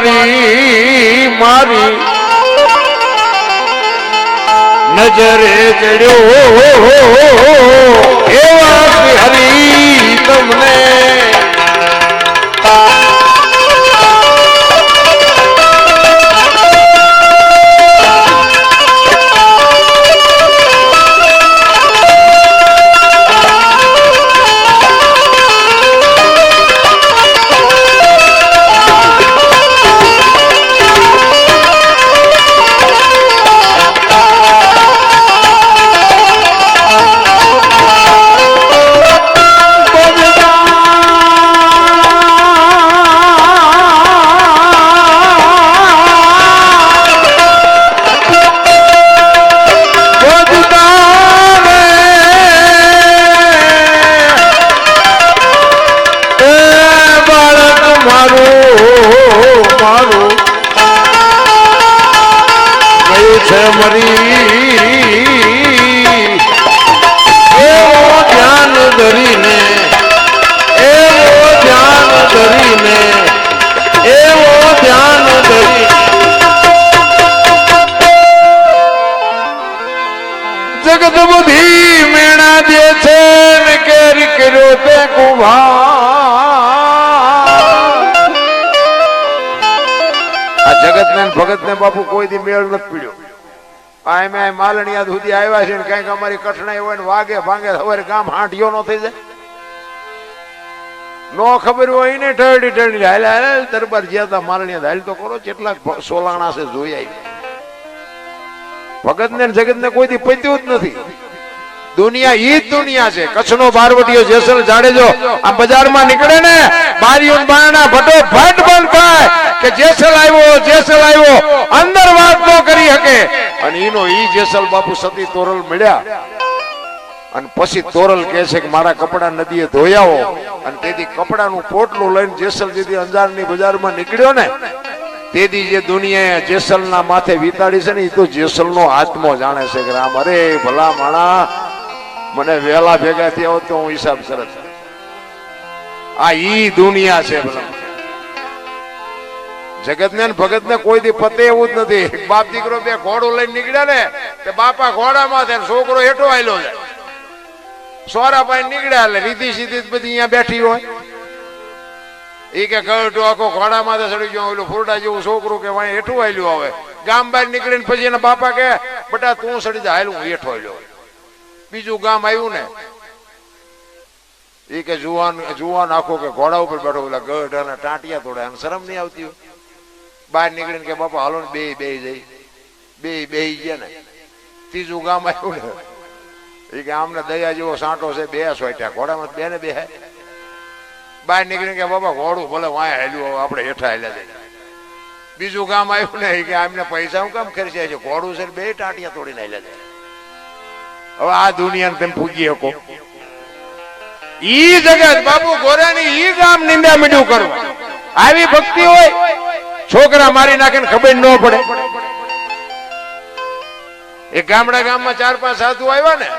મારી મારી નજરે ચડ્યો એવા શ્રી હરી તમને જગત બધી મેણા દે છે ને કેરી કર્યો તે આ જગત ને ભગત ને બાપુ કોઈ દી મેળ નથી પીડ્યો. આ માલણિયા સુધી આવ્યા છે ને કઈક અમારી કઠણાઈ હોય ને વાગે ભાંગે સવારે ગામ હાંઠિયો નો થઈ જાય નો ખબર હોય ને ઠરડી ઠરડી હાલ દરબાર જ્યાં હતા માલણિયા હાલ તો કરો કેટલાક સોલાણા છે જોઈ આવી. ભગત ને જગત ને કોઈ દી પત્યું જ નથી. દુનિયા ઈ જ દુનિયા છે. કચ્છનો બારવટીયો જેસલ જાડેજો આ બજારમાં નીકળે ને બારીઓ બારણા ફટોફટ બંધ થાય કે જેસલ આવ્યો અંદર વાત ન કરી શકે. અને ઈનો ઈ જેસલ બાપુ સતી તોરલ મળ્યા અને પછી તોરલ કહે છે કે મારા કપડા નદીએ ધોયાવો અને તેથી કપડાનું પોટલું લઈને જેસલ જેથી અંજારની બજારમાં નીકળ્યો ને તેથી જે દુનિયાએ જેસલના માથે વિતાડી છે ને એ તો જેસલનો આત્મો જાણે છે કે રામ અરે ભલા માણા મને વેલા ભેગા થયા હોત તો હું હિસાબ સરસ. આ ઈ દુનિયા છે ભલા. જગત ને ભગત ને કોઈ દી પતે એવું જ નથી. બાપ દીકરો બે ઘોડું લઈને નીકળ્યા ને તે બાપા ઘોડામાં થાય છોકરો હેઠો આવેલો જાય. સોરા ભાઈ નીકળ્યા એટલે રીધી સીધી બધી અહીંયા બેઠી હોય. એ કે ગઢો આખો ઘોડામાં ચડી ગયો ઓલું ફૂરડા જેવું છોકરું કે વાય હેઠું આવેલું આવે. ગામ બહાર નીકળીને પછી એના બાપા કે બટા તું સડી જા હાલ હું હેઠો આવેલો. બીજું ગામ આવ્યું ને એ કે જુવાન આખો કે ઘોડા ઉપર બેઠો પેલા ગઢ અને ટાંટિયા તોડે અને શરમ નહીં આવતી હોય. બહાર નીકળીને કે બાપા હાલો ને બે જઈ બે ગયા ને. ત્રીજું ગામ આવ્યું ને એ કે આમને દયા જેવો સાંટો છે બે સોટ્યા ઘોડામાં બે ને બે. બહાર નીકળીને કે બાપા ઘોડું ભલે વાય હેલ્યું આપણે હેઠા હેલ્યા જાય. બીજું ગામ આવ્યું ને કે આમને પૈસા હું કામ ખર્ચાય છે ઘોડું છે બે ટાંટિયા તોડીને હેલ્યા જાય. હવે આ દુનિયાને તમે પૂગી શકો. ઈ જગત બાપુ ગોરાની ઈ ગામ નિંદા મીઠું કરવા આવી ભક્તિ હોય છોકરા મારી નાખે ખબર ન પડે. એક ગામમાં 4-5 સાધુ આવ્યા ને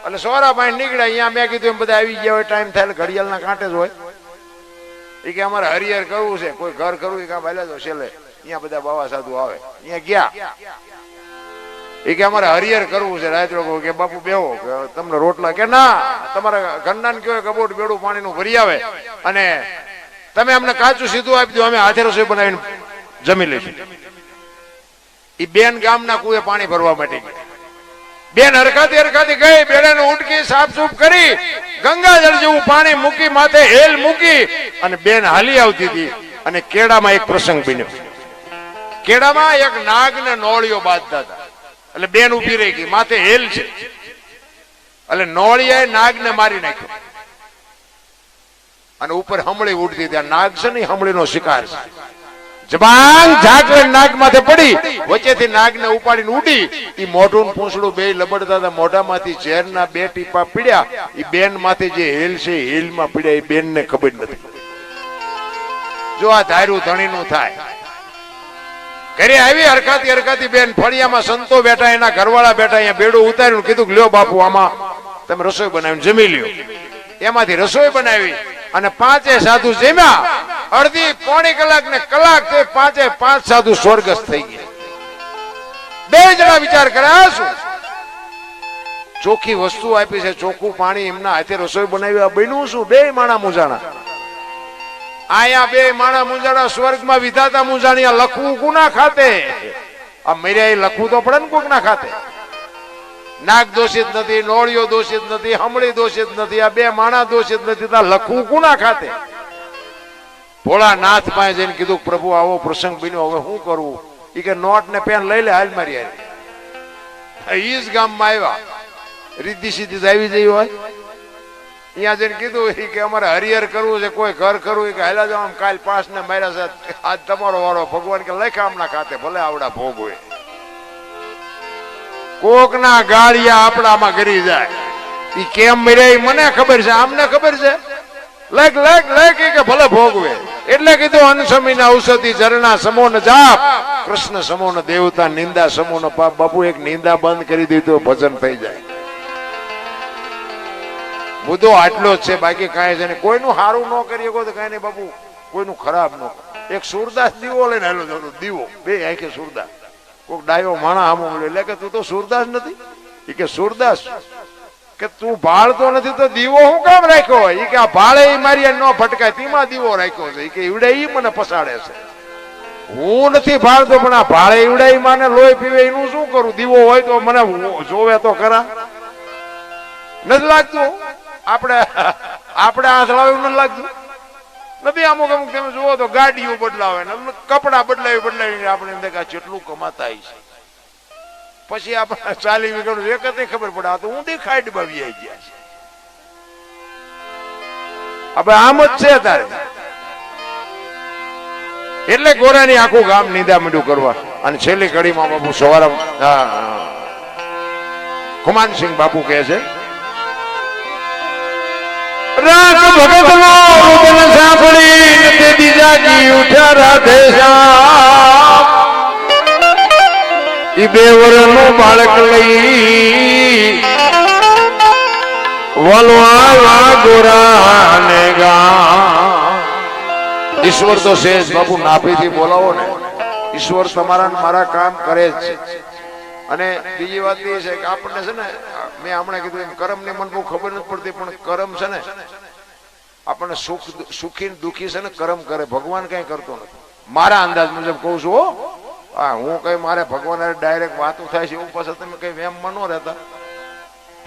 એટલે સોરા ભાઈ નીકળ્યા. અહીંયા મેં કીધું એમ બધા આવી ગયા હોય ટાઈમ થાય ઘડિયાળના કાંઠે જ હોય. એ કે અમારે હરિહર કરવું છે કોઈ ઘર કરવું એ કામ હાલ્યા તો છેલ્લે અહીંયા બધા બાવા સાધુ આવે. અહીંયા ગયા એ કે અમારે હરિહર કરવું છે રાત લોકો કે બાપુ બેહો કે તમને રોટલા કે ના તમારા ઘરના કયો કબોટ બેડું પાણીનું ભરી આવે અને તમે અમને કાચું સીધું આપી દો અમે હાથે રસોઈ બનાવીને જમી લઈશું. એ બેન ગામના કુએ પાણી ભરવા માટે બેન હરખાતી ગઈ બેડાને ઉટકી સાફસૂફ કરી ગંગાજળ જેવું પાણી મૂકી માથે હેલ મૂકી અને બેન હાલી આવતી હતી. અને કેડામાં એક પ્રસંગ બન્યો. કેડામાં એક નાગ ને નોળિયો બાંધતા હતા એટલે બેન ઉભી રહી ગઈ માથે હેલ છે એટલે નોળિયાએ નાગને મારી નાખ્યો અને ઉપર હમળી ઉડતી ત્યાં નાગ છે ને હમળીનો શિકાર છે. જબાંગ ઝાકળ નાગ માથે પડી વચ્ચેથી નાગને ઉપાડીને ઉડી. ઈ મોઢું પૂંછડું બે લબડતા હતા મોઢામાંથી ઝેરના 2 ટીપા પીડ્યા. ઈ બેન માથે જે હેલ છે હેલમાં પીડ્યા. એ બેન ને ખબર નથી. જો આ ધાર્યું ધણીનું થાય. ઘરે આવી હરખાતી બેન ફળિયામાં સંતો બેઠા એના ઘરવાળા બેઠા. અહીંયા બેડું ઉતાર્યું કીધું લ્યો બાપુ આમાં તમે રસોઈ બનાવીને જમી લ્યો. એમાંથી રસોઈ બનાવી અને પાંચે સાધુ જેમ્યા. અડધી પોણી કલાક ને કલાક થઈ, પાંચે પાંચ સાધુ સ્વર્ગસ્થ થઈ ગયા. બે જણા વિચાર કર્યા શું ચોખ્ખી વસ્તુ આપી છે, ચોખ્ખું પાણી, એમના હાથે રસોઈ બનાવી, બન્યું શું? બે માણા મૂંઝાણા. આયા બે માણા મૂંઝાણા, સ્વર્ગમાં વિધાતા મૂંઝાણી. લખવું કોના ખાતે? આ મર્યા લખવું તો પડે ને કોક ના ખાતે. નાક દોષિત નથી, નોળિયો દોષિત નથી, હમળી દોષિત નથી, આ બે માણા દોષિત નથી, લખવું કોના ખાતે? ભોળાનાથ પાસે જઈને કીધું, પ્રભુ આવો પ્રસંગ બન્યો, હવે શું કરવું? એ કે નોટ ને પેન લઈ લે, હાલ મારી ઈ જ ગામમાં આવ્યા. રીતિ સીધી આવી જઈ હોય, અહીંયા જઈને કીધું કે અમારે હરિહર કરવું છે, કોઈ ઘર કરવું, કે હાલા જાવ, કાલ 5 ને માર્યા છે, આજ તમારો વાળો. ભગવાન કે લખા આમના ખાતે, ભલે આવડા ભોગ હોય. કોક ના ગાળિયા આપડામાં કરી જાય. ઈ કેમ મર્યા મને ખબર છે, આમને ખબર છે. લેખ લેખ લેખ કે ભલે ભોગવે. એટલે કીધું અનસમી ના ઔષધિ ઝરણા સમો ન જાપ, કૃષ્ણ સમો ન દેવતા, નિંદા સમો ન પાપ. બાપુ એક નિંદા બંધ કરી દીધું, ભજન થઈ જાય. મુદ્દો આટલો જ છે, બાકી કાંઈ છે ને. કોઈનું સારું ન કરી શકો તો કાંઈ નહીં બાપુ, કોઈનું ખરાબ ન. એક સુરદાસ દીવો લઈને હેલો જતો, દીવો બે આંખે સુરદાસ. કોઈક ડાયો માણા આમો મળ્યો, એટલે કે તું તો સુરદાસ નથી? એ કે સુરદાસ કે તું ભાળતો નથી તો દીવો હું કામ રાખ્યો હોય? એ કે આ ભાળે મારી ન ફટકાય, તેમાં દીવો રાખ્યો છે. એ કે ઈવડે ઈ મને પસાડે છે. હું નથી ભાળતો, પણ આ ભાળે ઈવડે માને લોહી પીવે, એનું શું કરું? દીવો હોય તો મને જોવે તો ખરા. નથી લાગતું આપણે આંધળાવ્યું નથી લાગતું નથી? અમુક અમુક તમે જુઓ તો ગાડીઓ બદલાવે ને કપડા બદલાવી આપણે એમ દેખા જેટલું કમાતા છે. પછી આપણે 40 વીઘાનું એક જ ખબર પડે, આ તો ઊંધી ખાઈડમાં આવી ગયા છે. હવે આમ જ છે તારે. એટલે ગોરાની આખું ગામ નિંદા મીંડું કરવા. અને છેલ્લી કડીમાં બાપુ સવારે ખુમાનસિંહ બાપુ કહે છે, રાગ ભગત નો રૂદન સાંભળી તે જાગી ઉઠ્યા રાધે શ્યામ. ઈ 2 વર્ષનું બાળક લઈ વલવા ગોરાને ગામ. ઈશ્વર તો છે બાપુ, નાભીથી બોલાવો ને. ઈશ્વર તમારા મારા કામ કરે જ છે. અને બીજી વાત એ છે કે આપણને છે ને, મેં હમણાં કીધું એમ, કર્મ ની મને બહુ ખબર નથી પડતી, પણ કર્મ છે ને આપણને સુખી દુખી છે ને કર્મ કરે. ભગવાન કઈ કરતો નથી, મારા અંદાજ મુજબ કઉ છું. હા, હું કઈ મારે ભગવાન ડાયરેક્ટ વાતો થાય છે એવું પાછા તમે કઈ વેમમાં ન રહેતા.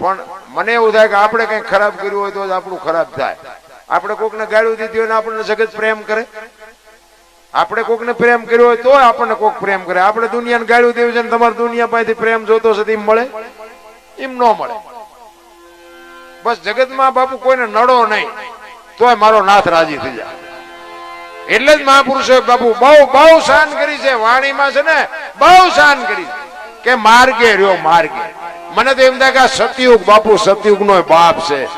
પણ મને એવું થાય કે આપણે કઈ ખરાબ કર્યું હોય તો જ આપણું ખરાબ થાય. આપણે કોકને ગાળ્યું દીધી હોય ને આપણને જગત પ્રેમ કરે. આપણે કોકને પ્રેમ કર્યો હોય તો આપણને કોક પ્રેમ કરે. આપણે દુનિયાને ગાળ્યું દેવું છે ને તમારે દુનિયા પાસેથી પ્રેમ જોતો છે, એમ મળે? એમ ન મળે. બસ જગતમાં બાપુ કોઈને નડો નહીં તોય મારો નાથ રાજી થઈ જાય. એટલે જ મહાપુરુષો બાપુ બહુ શાન કરી છે વાણીમાં, છે ને બહુ શાન કરી કે માર્ગે રહ્યો માર્ગે. મને તો એમ થાય કે સતયુગ બાપુ સતયુગ નો બાપ છે.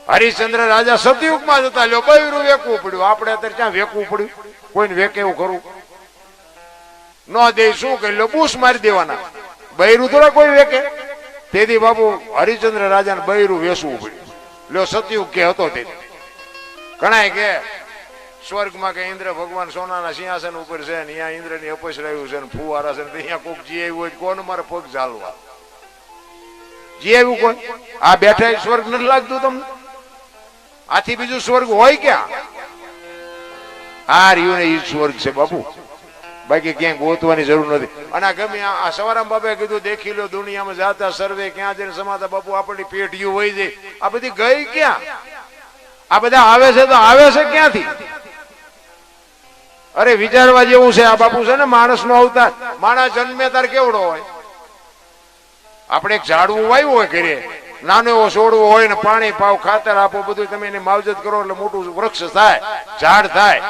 હરિશ્ચંદ્ર રાજા સતયુગ માં જતા લ્યો, બૈરું વેકવું પડ્યું. આપણે અત્યારે ક્યાં વેકવું પડ્યું? કોઈને વેકે એવું ખરું? ન દે શું કરી લો, બૂસ મારી દેવાના. બૈરું થોડા કોઈ વેકે. તેથી બાપુ હરિશ્ચંદ્ર રાજાને બૈરું વેસવું પડ્યું. લ્યો સતયુગ કે હતો તેથી. ઘણા કે સ્વર્ગમાં કે ઇન્દ્ર ભગવાન સોનાના સિંહાસન ઉપર છે ને અહીંયા ઇન્દ્ર ની અપસ રહ્યું છે ને ફુવારા છે ને અહીંયા કોક જી આવ્યું હોય કોને મારે પગ ચાલવા જી આવ્યું કોઈ? આ બેઠા સ્વર્ગ નથી લાગતું તમને? આથી બીજું સ્વર્ગ હોય ક્યાં? આ રહ્યું ને ઈ સ્વર્ગ છે બાપુ, બાકી ક્યાંય ગોતવાની જરૂર નથી. અને ગમે આ સવારામ બાપે કીધું, દેખી લો દુનિયામાં જાતા સર્વે ક્યાં જઈને સમાતા. બાપુ આપણી પેઢીઓ હોય જાય, આ બધી ગઈ ક્યાં? આ બધા આવે છે તો આવે છે ક્યાંથી? અરે વિચારવા જેવું છે આ બાપુ. છે ને માણસ નો અવતાર. માણસ જન્મે તાર કેવડો હોય? આપણે એક ઝાડવું વાવ્યું હોય ઘરે, નાનો એવો છોડવો હોય ને પાણી પાવ ખાતર આપો બધું, તમે એની માવજત કરો એટલે મોટું વૃક્ષ થાય, ઝાડ થાય.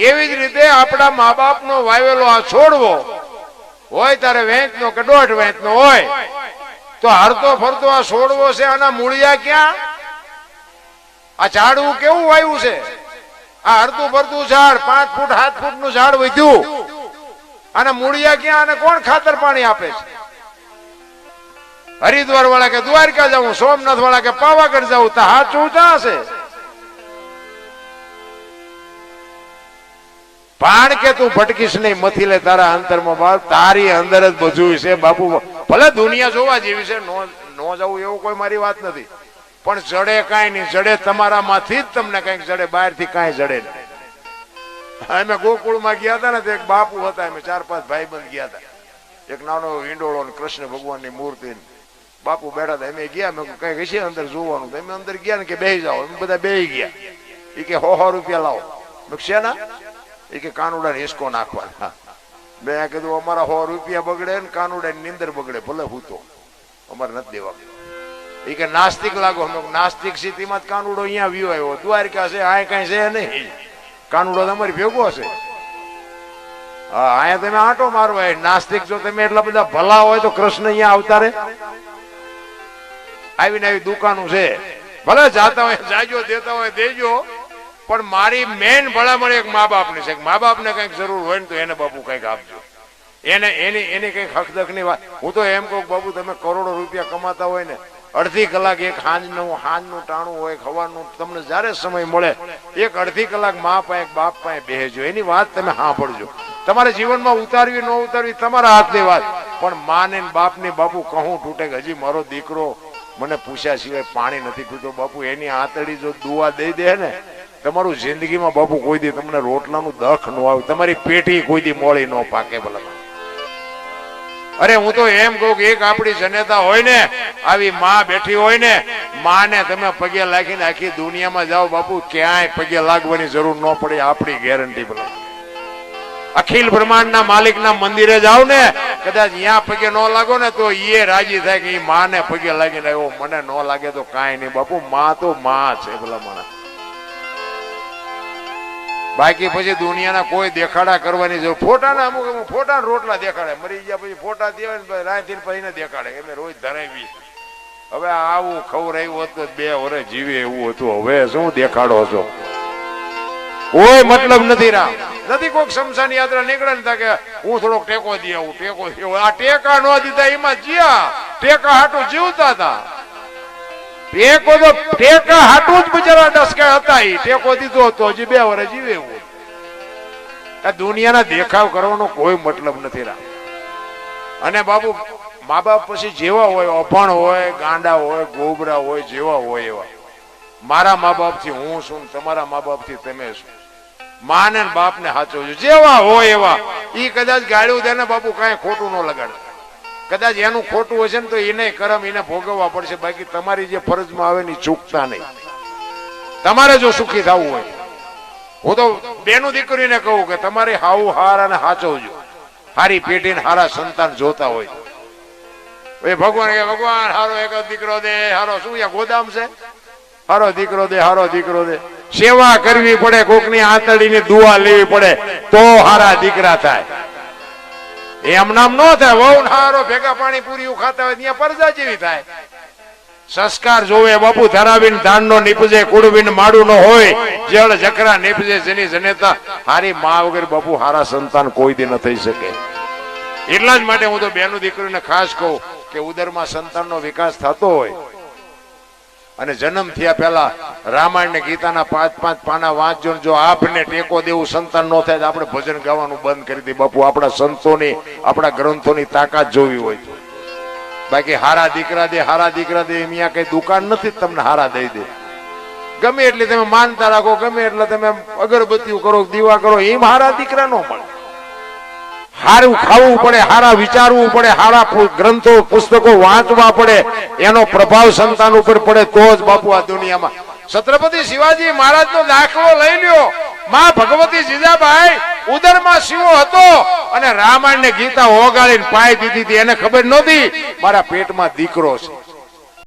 એવી જ રીતે આપણા મા બાપ નો વાવેલો આ છોડવો હોય તારે વેંચ નો કે 1.5 વેંચ નો હોય તો હરતો ફરતો આ છોડવો છે, આના મૂળિયા ક્યાં? આ ઝાડવું કેવું વાવ્યું છે? આ હરતું ફરતું ઝાડ 5 ફૂટ 7 ફૂટ નું ઝાડ વધ્યું, અને મૂળિયા ક્યાં? અને કોણ ખાતર પાણી આપે છે? હરિદ્વાર વાળા કે દ્વારકા જાઉં, સોમનાથ વાળા કે પાવાગઢ જાઉં, તો હાથ ઊંચા હશે. ભાણ કે તું ભટકીશ નહીં, મથી લે તારા અંતરમાં બાપ, તારી અંદર જ બધું છે બાપુ. ભલે દુનિયા જોવા જેવી છે, નો જવું એવું કોઈ મારી વાત નથી, પણ જડે કાંઈ નહીં. જડે તમારામાંથી જ તમને કંઈક જડે, બહારથી કાંઈ જડે નહીં. અમે ગોકુળમાં ગયા હતા ને, તો એક બાપુ હતા, અમે 4-5 ભાઈબંધ ગયા હતા. એક નાનો ઈંડોળો ને કૃષ્ણ ભગવાનની મૂર્તિ, બાપુ બેઠા હતા. અમે ગયા, મેં કઈ હશે અંદર જોવાનું, અમે અંદર ગયા ને કે બેસી જાઓ, અમે બધા બેસી ગયા. એ કે 100 રૂપિયા લાવો. મેં શેના? એ કે કાનુડા ને હિસકો નાખવાના. મેં કીધું અમારા 100 રૂપિયા બગડે ને કાનુડા ની નીંદર બગડે, ભલે હું તો અમારે નથી દેવા. એ કે નાસ્તિક લાગો. નાસ્તિક સ્થિતિમાં કાનુડો અહીંયા વ્યુ આવ્યો, દ્વારકા છે, આ કઈ છે નહીં, કાનુડો તમારી ભેગો હશે. હા, અહીંયા તમે આંટો મારવા. નાસ્તિક જો તમે એટલા બધા ભલા હોય તો કૃષ્ણ અહીંયા આવતા રે? આવીને આવી દુકાનો છે, ભલે જાતા હોય જાજો, દેતા હોય દેજો, પણ મારી મેન ભલામણ એક મા બાપની છે. મા બાપને કઈક જરૂર હોય ને તો એને બાપુ કઈક આપજો, એને એની કઈક હકદક ની વાત. હું તો એમ કહું બાપુ, તમે કરોડો રૂપિયા કમાતા હોય ને, અડધી કલાક એક હાંજનું ટાણું હોય, ખવાનું, તમને જયારે સમય મળે એક અડધી કલાક મા પાસે બાપ પાસે બેસજો, એની વાત તમે સાંભળજો. તમારે જીવનમાં ઉતારવી ન ઉતારવી તમારા હાથની વાત, પણ માને બાપની બાપુ કહું તૂટે કે હજી મારો દીકરો મને પૂછ્યા સિવાય પાણી નથી પીતો, બાપુ એની આંતળી જો દુઆ દઈ દે ને, તમારું જિંદગીમાં બાપુ કોઈ દી તમને રોટલાનું દખ ન આવે, તમારી પેટી કોઈ દી મોળી ન પાકે. ભલા અરે હું તો એમ કહું કે એક આપણી જનેતા હોય ને, આવી માં બેઠી હોય ને, માને તમે પગે લાગીને આખી દુનિયામાં જાઓ બાપુ, ક્યાંય પગે લાગવાની જરૂર ન પડે, આપણી ગેરંટી. ભલા અખિલ બ્રહ્માંડના માલિકના મંદિરે જાવ ને, કદાચ અહીંયા પગે ન લાગો ને તો એ રાજી થાય કે એ માને પગે લાગીને આવ્યો, મને ન લાગે તો કાંઈ નહીં બાપુ, માં તો માં છે. ભલા માણસ બાકી પછી દુનિયાના કોઈ દેખાડા કરવાની જરૂર. ફોટાના અમુક ફોટા રોટલા દેખાડે, મરી ગયા પછી ફોટા દેવાય ને રાત પછી ને દેખાડે, એમને રોજ ધરાવી. હવે આવું ખવડાવ્યું હોત તો 2 વર્ષ જીવે એવું હતું, હવે શું દેખાડો છો? કોઈ મતલબ નથી. રામ નથી. કોઈક શમશાન યાત્રા નીકળે ને કે હું થોડોક ટેકો દે આવું, ટેકો દે. આ ટેકા ન દીધા એમાં જ્યાં ટેકા હાટું જીવતા હતા, ટેકો તો ટેકા હાટું જ બિચારા ડસકા હતા. એ ટેકો દીધો હતો, હજી 2 વર્ષ જીવે એવું. આ દુનિયાના દેખાવ કરવાનો કોઈ મતલબ નથી. રામ અને બાબુ મા બાપ પછી જેવા હોય, અભણ હોય, ગાંડા હોય, ગોબરા હોય, જેવા હોય એવા. મારા મા બાપ થી હું શું, તમારા મા બાપ થી તમે શું. માને બાપ ને સાચવજો, જેવા હોય એવા. ઈ કદાચ ગાળ્યું દે ને બાપુ, કઈ ખોટું ન લગાડે. કદાચ એનું ખોટું હશે ને તો એને કરમ એને ભોગવવા પડશે, બાકી તમારી જે ફરજમાં આવે ને ચૂકતા નહીં. તમારે જો સુખી થવું હોય, હું તો બેનું દીકરીને કહું કે તમારે હાવું હારાને સાચવજો, હારી પેટીને હારા સંતાન જોતા હોય. ભગવાન કે ભગવાન હારો એક દીકરો દે, હારો શું ગોદામ છે, હારો દીકરો દે, હારો દીકરો દે. સેવા કરવી પડે, કોકની આંતળીની દુઆ લેવી પડે તો હારા દીકરા થાય. એમ નામ ન થાય. વહુ હારો ભેગા પાણી પૂરી ખાતા હોય ત્યાં પરજા જેવી થાય. સંસ્કાર જોવે બાપુ, ધરાવીને ધાનનો નીપજે, કુડવીને માડું નો હોય, જળ જકરા નીપજે જેની જનેતા. હારી મા વગર બાપુ હારા સંતાન કોઈ દી ન થઈ શકે. એટલા જ માટે હું તો બેનું દીકરીને ખાસ કહું કે ઉદરમાં સંતાનનો વિકાસ થતો હોય અને જન્મ થયા પહેલા રામાયણ ને ગીતાના 5-5 પાના વાંચજો. જો આપને ટેકો દેવું સંતાન ન થાય તો આપણે ભજન ગાવાનું બંધ કરી દઈએ બાપુ. આપણા સંતોની, આપણા ગ્રંથોની તાકાત જોવી હોય. બાકી હારા દીકરા દે, હારા દીકરા દે, અહીંયા કઈ દુકાન નથી તમને હારા દઈ દે. ગમે એટલે તમે માનતા રાખો, ગમે એટલે તમે અગરબત્તીઓ કરો, દીવા કરો, એમ હારા દીકરા ન મળે. હારું ખાવું પડે, હારા વિચારવું પડે, હારા ગ્રંથો પુસ્તકો વાંચવા પડે, એનો પ્રભાવ સંતાન ઉપર પડે તો જ બાપુ આ દુનિયામાં. છત્રપતિ શિવાજી મહારાજ નો દાખલો લઈ લ્યો. માં ભગવતી જીજાબાઈ ઉદરમાં શિવો હતો અને રામાયણ ને ગીતા ઓગાળીને પાઈ દીધી હતી. એને ખબર નહોતી મારા પેટમાં દીકરો છે.